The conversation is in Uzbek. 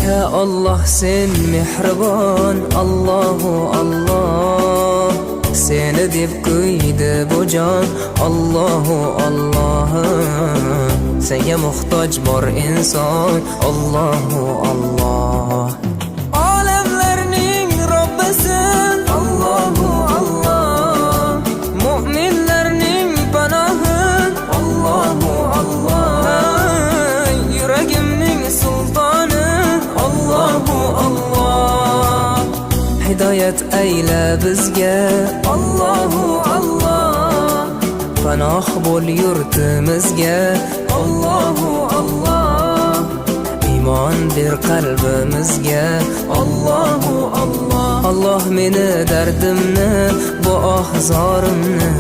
Ya Allah sen mehribon, Allahu Allah. Seni deb kuydi bu jon, Allahu Allah. Senga muhtoj bor inson, Allahu Allah. Olamlarning Robbisin, Allahu Allah. Mu'minlarning panohin, Allahu Allah. Yuragimning sultoni, Allahu Allah. Hidoyat ayla bizga, Allahu Allah. Panoh bo'l yurtimizga, Allahu Allah. Iymon ber qalbimizga, Allahu Allah. Allah meni dardimni, bu ohzorimni